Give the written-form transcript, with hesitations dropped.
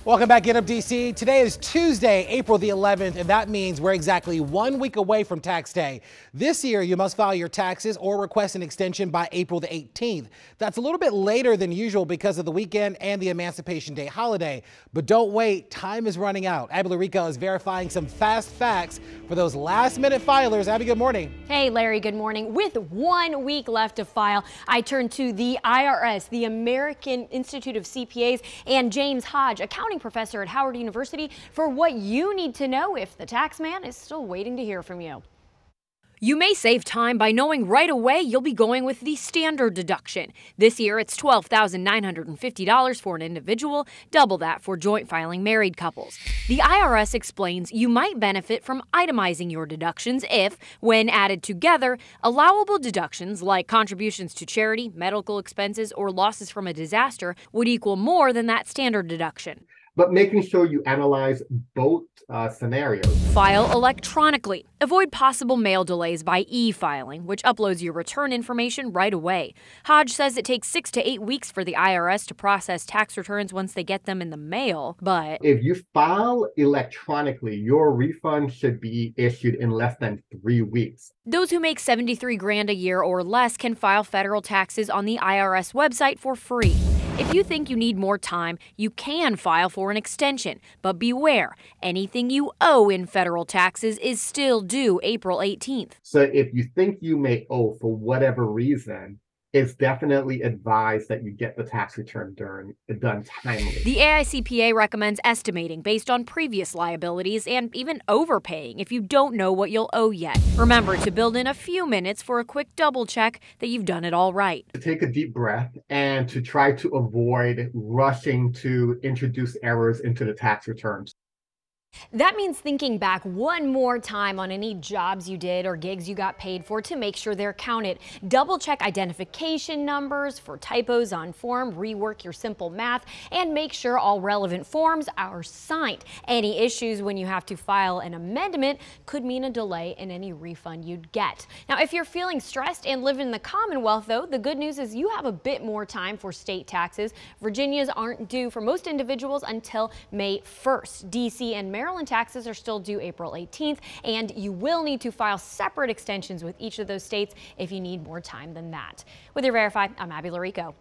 Welcome back, Get Up DC. Today is Tuesday, April the 11th, and that means we're exactly 1 week away from tax day. This year, you must file your taxes or request an extension by April the 18th. That's a little bit later than usual because of the weekend and the Emancipation Day holiday. But don't wait, time is running out. Abby Larico is verifying some fast facts for those last-minute filers. Abby, good morning. Hey, Larry, good morning. With 1 week left to file, I turn to the IRS, the American Institute of CPAs, and James Hodge, accounting professor at Howard University, for what you need to know if the tax man is still waiting to hear from you. You may save time by knowing right away you'll be going with the standard deduction. This year, it's $12,950 for an individual, double that for joint filing married couples. The IRS explains you might benefit from itemizing your deductions if, when added together, allowable deductions like contributions to charity, medical expenses, or losses from a disaster would equal more than that standard deduction. But making sure you analyze both scenarios. File electronically. Avoid possible mail delays by e-filing, which uploads your return information right away. Hodge says it takes 6 to 8 weeks for the IRS to process tax returns once they get them in the mail, but if you file electronically, your refund should be issued in less than 3 weeks. Those who make $73,000 a year or less can file federal taxes on the IRS website for free. If you think you need more time, you can file for an extension, but beware, anything you owe in federal taxes is still due April 18th. So if you think you may owe for whatever reason, it's definitely advised that you get the tax return done timely. The AICPA recommends estimating based on previous liabilities and even overpaying if you don't know what you'll owe yet. Remember to build in a few minutes for a quick double check that you've done it all right. To take a deep breath and to try to avoid rushing to introduce errors into the tax returns. That means thinking back one more time on any jobs you did or gigs you got paid for to make sure they're counted. Double check identification numbers for typos on form, rework your simple math, and make sure all relevant forms are signed. Any issues when you have to file an amendment could mean a delay in any refund you'd get. Now, if you're feeling stressed and live in the Commonwealth, though, the good news is you have a bit more time for state taxes. Virginia's aren't due for most individuals until May 1st. D.C. and Maryland taxes are still due April 18th, and you will need to file separate extensions with each of those states if you need more time than that. With your Verify, I'm Abby Larico.